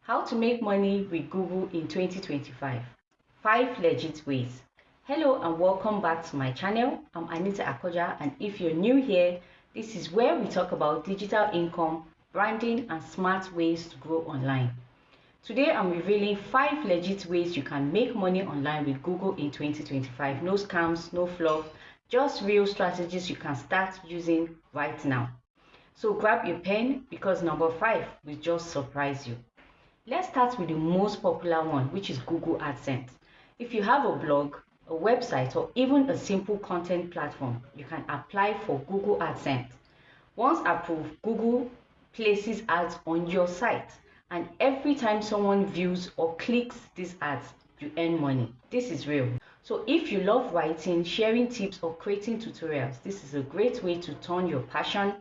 How to make money with Google in 2025. 5 legit ways. Hello and welcome back to my channel. I'm Anita Akoja, and if you're new here, this is where we talk about digital income, branding, and smart ways to grow online. Today I'm revealing 5 legit ways you can make money online with Google in 2025. No scams, no fluff, just real strategies you can start using right now. So grab your pen because number 5 will just surprise you. Let's start with the most popular one, which is Google AdSense. If you have a blog, a website, or even a simple content platform, you can apply for Google AdSense. Once approved, Google places ads on your site, and every time someone views or clicks these ads, you earn money. This is real. So if you love writing, sharing tips, or creating tutorials, this is a great way to turn your passion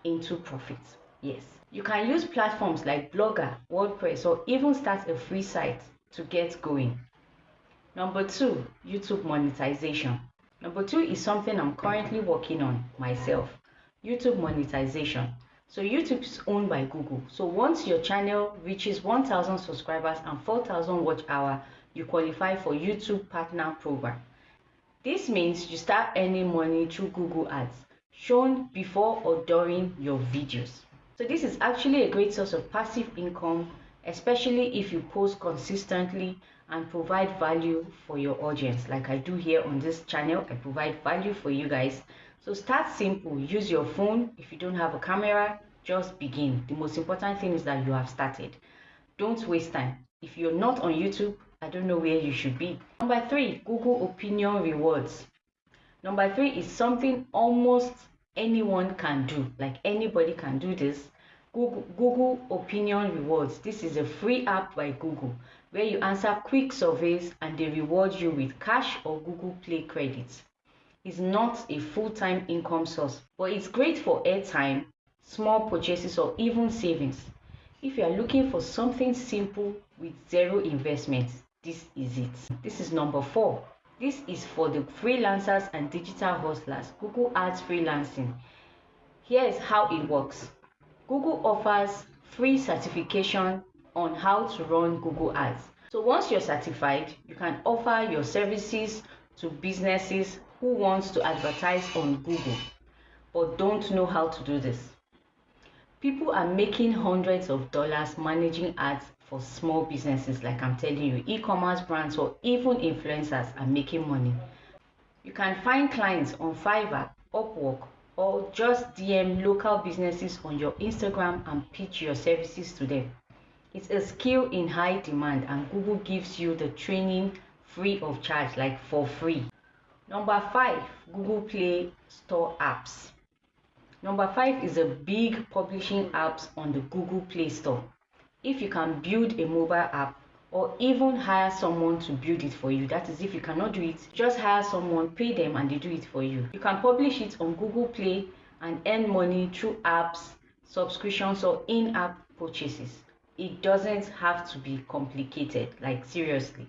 into profit. Yes. You can use platforms like Blogger, WordPress, or even start a free site to get going. Number 2, YouTube monetization. Number 2 is something I'm currently working on myself. YouTube monetization. So YouTube is owned by Google. So once your channel reaches 1,000 subscribers and 4,000 watch hours, you qualify for YouTube Partner Program. This means you start earning money through Google Ads, shown before or during your videos. So this is actually a great source of passive income, especially if you post consistently and provide value for your audience. Like I do here on this channel, I provide value for you guys. So start simple, use your phone. If you don't have a camera, just begin. The most important thing is that you have started. Don't waste time. If you're not on YouTube, I don't know where you should be. Number 3, Google Opinion Rewards. Number 3 is something almost anyone can do. Like anybody can do this. Google Opinion Rewards. This is a free app by Google where you answer quick surveys and they reward you with cash or Google Play credits. It's not a full-time income source, but it's great for airtime, small purchases, or even savings. If you are looking for something simple with zero investment, this is it. This is number 4. This is for the freelancers and digital hustlers. Google Ads freelancing. Here is how it works. Google offers free certification on how to run Google Ads. So once you're certified, you can offer your services to businesses who want to advertise on Google but don't know how to do this. People are making hundreds of dollars managing ads for small businesses, like I'm telling you, e-commerce brands or even influencers are making money. You can find clients on Fiverr, Upwork, or just DM local businesses on your Instagram and pitch your services to them. It's a skill in high demand and Google gives you the training free of charge, like for free. Number 5, Google Play Store apps. Number 5 is a big publishing apps on the Google Play Store. If you can build a mobile app or even hire someone to build it for you, that is if you cannot do it, just hire someone, pay them and they do it for you. You can publish it on Google Play and earn money through apps, subscriptions, or in-app purchases. It doesn't have to be complicated, like seriously.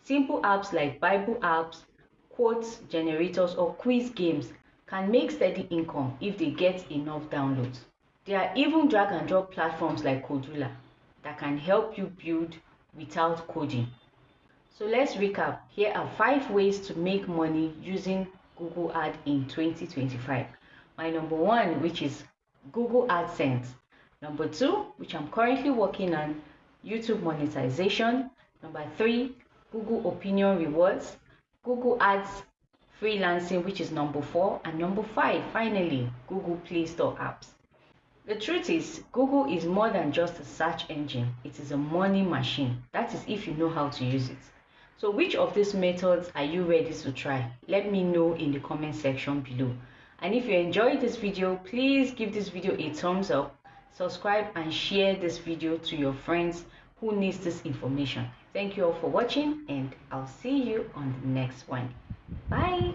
Simple apps like Bible apps, quotes generators, or quiz games can make steady income if they get enough downloads. There are even drag and drop platforms like Codula that can help you build without coding. So let's recap. Here are 5 ways to make money using Google Ad in 2025. My number 1, which is Google AdSense. Number 2, which I'm currently working on, YouTube monetization. Number 3, Google Opinion Rewards. Google Ads freelancing, which is number 4. And number 5, finally, Google Play Store apps. The truth is, Google is more than just a search engine. It is a money machine. That is if you know how to use it. So which of these methods are you ready to try? Let me know in the comment section below. And if you enjoyed this video, please give this video a thumbs up, subscribe and share this video to your friends who needs this information. Thank you all for watching and I'll see you on the next one. Bye.